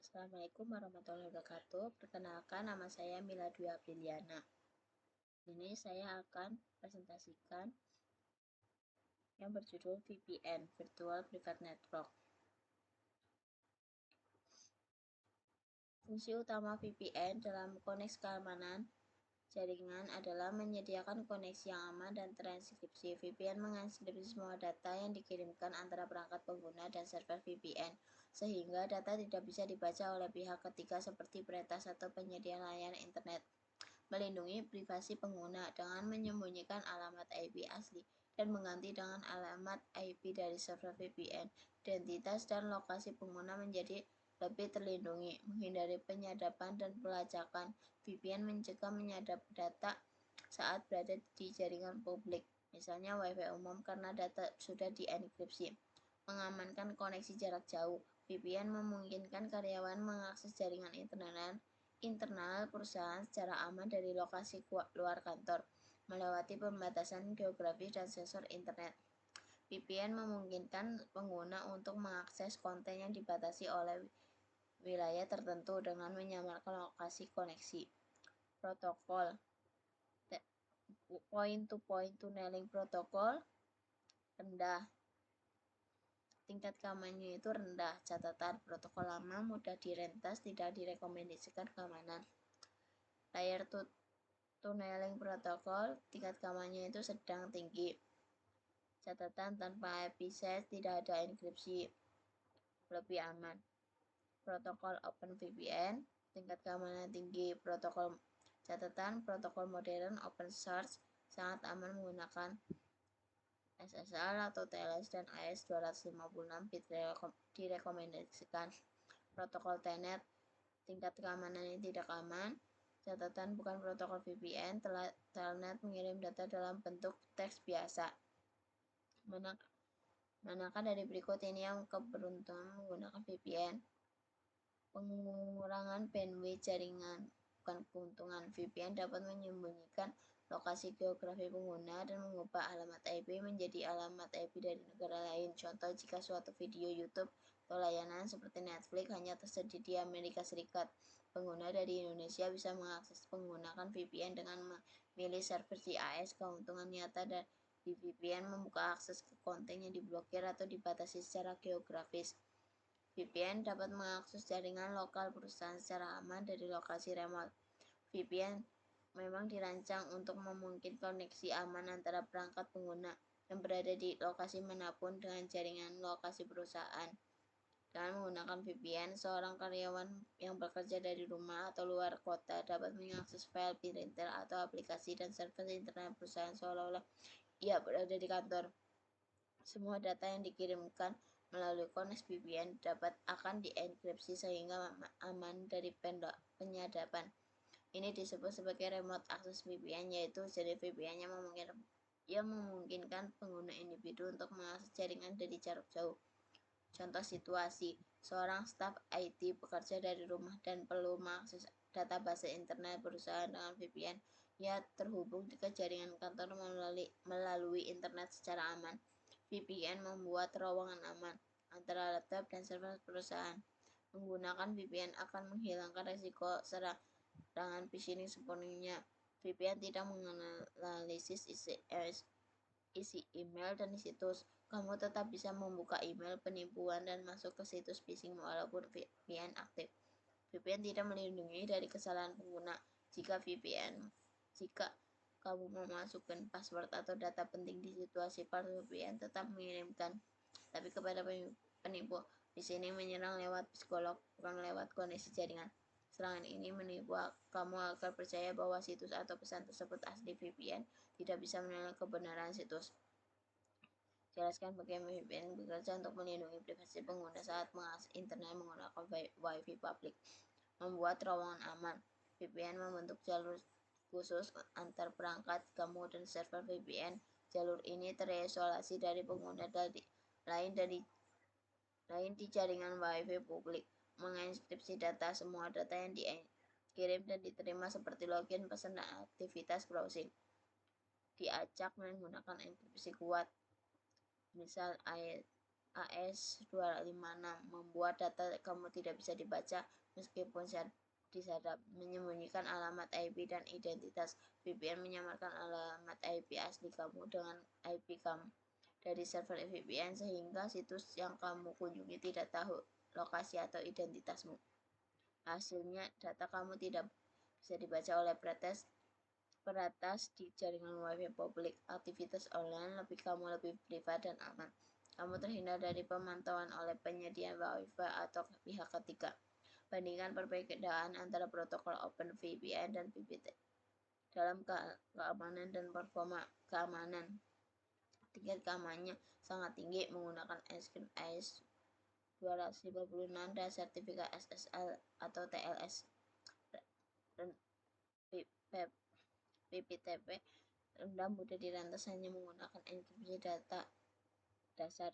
Assalamualaikum warahmatullahi wabarakatuh. Perkenalkan, nama saya Mila Dwi Apriliana. Ini saya akan presentasikan yang berjudul VPN, Virtual Private Network. Fungsi utama VPN dalam koneksi keamanan jaringan adalah menyediakan koneksi yang aman dan terenkripsi. VPN mengenskripsi semua data yang dikirimkan antara perangkat pengguna dan server VPN, sehingga data tidak bisa dibaca oleh pihak ketiga seperti peretas atau penyedia layanan internet. Melindungi privasi pengguna dengan menyembunyikan alamat IP asli dan mengganti dengan alamat IP dari server VPN. Identitas dan lokasi pengguna menjadi lebih terlindungi, menghindari penyadapan dan pelacakan. VPN mencegah menyadap data saat berada di jaringan publik, misalnya WiFi umum, karena data sudah dienkripsi. Mengamankan koneksi jarak jauh. VPN memungkinkan karyawan mengakses jaringan internal perusahaan secara aman dari lokasi luar kantor, melewati pembatasan geografis dan sensor internet. VPN memungkinkan pengguna untuk mengakses konten yang dibatasi oleh wilayah tertentu dengan menyamarkan lokasi koneksi. Protokol point-to-point tunneling protokol rendah. Tingkat keamanannya itu rendah. Catatan, protokol lama mudah direntas, tidak direkomendasikan keamanan. Layer tunneling protokol, tingkat keamanannya itu sedang tinggi. Catatan, tanpa IP set tidak ada enkripsi, lebih aman. Protokol OpenVPN, tingkat keamanan tinggi. Protokol modern open source sangat aman menggunakan SSL atau TLS dan AES-256 bit direkomendasikan. Protokol Telnet, tingkat keamanannya tidak aman. Catatan, bukan protokol VPN, Telnet mengirim data dalam bentuk teks biasa. Manakah dari berikut ini yang keberuntungan menggunakan VPN? Pengurangan bandwidth jaringan, bukan keuntungan. VPN dapat menyembunyikan lokasi geografi pengguna dan mengubah alamat IP menjadi alamat IP dari negara lain. Contoh, jika suatu video YouTube atau layanan seperti Netflix hanya tersedia di Amerika Serikat, pengguna dari Indonesia bisa mengakses menggunakan VPN dengan memilih server di AS. Keuntungan nyata dari VPN membuka akses ke konten yang diblokir atau dibatasi secara geografis. VPN dapat mengakses jaringan lokal perusahaan secara aman dari lokasi remote. VPN memang dirancang untuk memungkinkan koneksi aman antara perangkat pengguna yang berada di lokasi manapun dengan jaringan lokasi perusahaan. Dengan menggunakan VPN, seorang karyawan yang bekerja dari rumah atau luar kota dapat mengakses file, printer, atau aplikasi dan server internet perusahaan seolah-olah ia berada di kantor. Semua data yang dikirimkan melalui koneksi VPN akan dienkripsi sehingga aman dari penyadapan. Ini disebut sebagai remote access VPN, yaitu jadi VPN yang memungkinkan pengguna individu untuk mengakses jaringan dari jarak jauh. Contoh situasi, seorang staf IT bekerja dari rumah dan perlu mengakses database internet perusahaan dengan VPN. Ia terhubung ke jaringan kantor melalui internet secara aman. VPN membuat terowongan aman antara laptop dan server perusahaan. Menggunakan VPN akan menghilangkan risiko serangan phishing sepenuhnya. VPN tidak menganalisis isi email dan situs. Kamu tetap bisa membuka email penipuan dan masuk ke situs phishing walaupun VPN aktif. VPN tidak melindungi dari kesalahan pengguna. Jika kamu memasukkan password atau data penting di situasi palsu, VPN tetap mengirimkan, tapi kepada penipu. Di sini menyerang lewat psikolog, bukan lewat koneksi jaringan. Serangan ini menipu kamu agar percaya bahwa situs atau pesan tersebut asli. VPN tidak bisa menilai kebenaran situs. Jelaskan bagaimana VPN bekerja untuk melindungi privasi pengguna saat mengakses internet menggunakan Wi-Fi publik. Membuat terowongan aman. VPN membentuk jalur khusus antar perangkat kamu dan server VPN. Jalur ini terisolasi dari pengguna lain di jaringan Wi-Fi publik. Menginskripsi data, semua data yang dikirim dan diterima seperti login, pesan, dan aktivitas browsing diacak menggunakan enkripsi kuat. Misal AS256 membuat data kamu tidak bisa dibaca meskipun disadap, menyembunyikan alamat IP dan identitas. VPN menyamarkan alamat IP asli kamu dengan IP kamu dari server VPN sehingga situs yang kamu kunjungi tidak tahu lokasi atau identitasmu. Hasilnya, data kamu tidak bisa dibaca oleh peratas di jaringan WiFi publik. Aktivitas online kamu lebih privat dan aman. Kamu terhindar dari pemantauan oleh penyedia WiFi atau pihak ketiga. Bandingkan perbedaan antara protokol OpenVPN dan VPT dalam keamanan dan performa keamanan. Tingkat keamanannya sangat tinggi menggunakan Enscript AES-256 dan sertifikat SSL atau TLS. Dan PPTP rendah mudah dirantas hanya menggunakan enkripsi data dasar.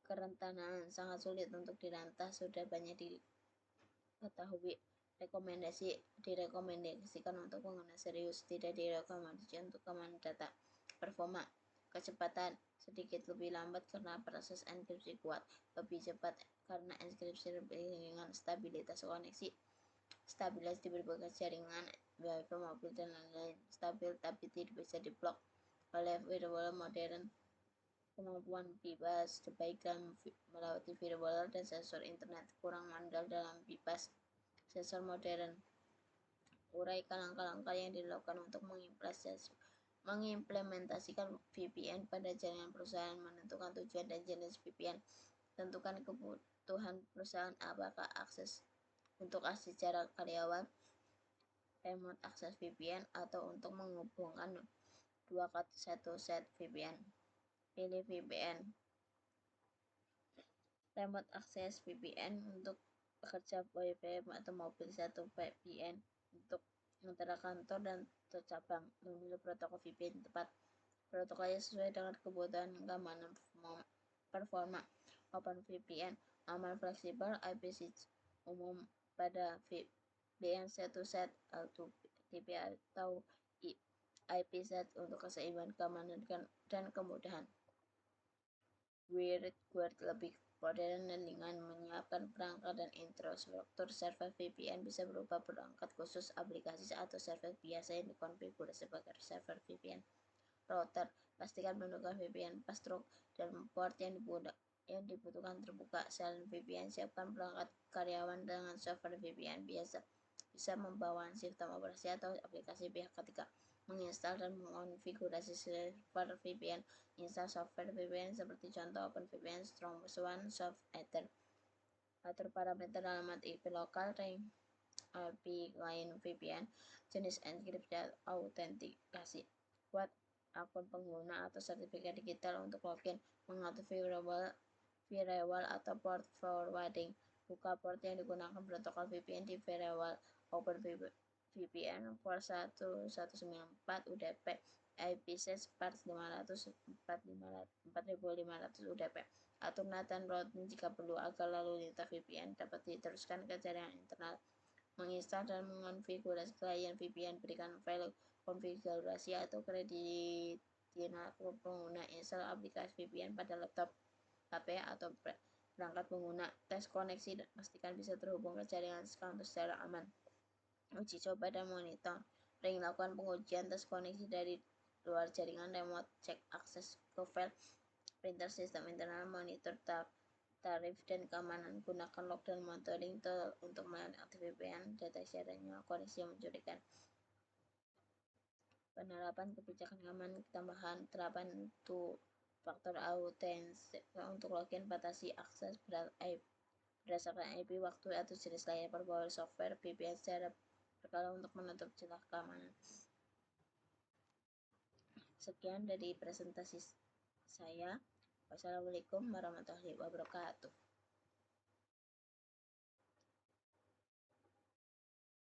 Kerentanan sangat sulit untuk dirantas, sudah banyak diketahui. Direkomendasikan untuk pengguna serius, tidak direkomendasikan untuk keamanan data. Performa, kecepatan sedikit lebih lambat karena proses enkripsi kuat, lebih cepat karena enkripsi lebih ringan. Stabilitas koneksi stabilitas di berbagai jaringan WiFi mobil dan lain-lain, stabil tapi tidak bisa diblok oleh firewall modern. Kemampuan bebas perbaikan melewati firewall dan sensor internet kurang mandal dalam bebas sensor modern. Uraikan langkah-langkah yang dilakukan untuk mengimplementasikan VPN pada jaringan perusahaan. Menentukan tujuan dan jenis VPN. Tentukan kebutuhan perusahaan, apakah untuk akses jarak karyawan, remote access VPN, atau untuk menghubungkan satu set VPN. Pilih VPN. Remote access VPN untuk pekerja WiFi atau mobil, satu VPN untuk antara kantor dan cabang. Memilih protokol VPN tepat. Protokolnya sesuai dengan kebutuhan keamanan performa. OpenVPN aman, fleksibel, IP umum pada VPN satu set LTP atau IP set untuk keseimbangan keamanan dan kemudahan. WiredGuard lebih modern dan ringan, menyiapkan perangkat dan infrastruktur. Server VPN bisa berupa perangkat khusus, aplikasi atau server biasa yang dikonfigurasi sebagai server VPN. Router, pastikan menggunakan VPN pass-through dan port yang dibutuhkan terbuka. Selain VPN, siapkan perangkat karyawan dengan software VPN biasa, bisa membawa sistem operasi atau aplikasi pihak ketiga. Menginstal dan mengonfigurasi server VPN. Install software VPN seperti contoh OpenVPN, StrongOne, SoftEther. Atur parameter alamat IP lokal, range IP lain VPN, jenis enkripsi, autentikasi. Buat akun pengguna atau sertifikat digital untuk login. Mengatur firewall atau port forwarding. Buka port yang digunakan protokol VPN di firewall. OpenVPN port 1194 UDP, IP set 4500 UDP. Atur NAT dan routing jika perlu agar lalu lintas VPN dapat diteruskan ke jaringan internal. Menginstal dan mengonfigurasi klien VPN. Berikan file konfigurasi atau kreditinal ke pengguna. Install aplikasi VPN pada laptop, HP, atau perangkat pengguna. Tes koneksi dan pastikan bisa terhubung ke jaringan kantor secara aman. Uji coba dan monitoring. Lakukan pengujian tes koneksi dari luar jaringan. Remote check akses ke file printer sistem internal. Monitor tarif dan keamanan. Gunakan log dan monitoring tool untuk melihat aktif VPN, deteksi adanya koneksi yang mencurigakan. Penerapan kebijakan keamanan tambahan. Terapan faktor autentik untuk login, batasi akses berdasarkan IP, waktu, atau jenis layar. Perbaharui software VPN secara berkala untuk menutup celah keamanan. Sekian dari presentasi saya. Wassalamualaikum warahmatullahi wabarakatuh.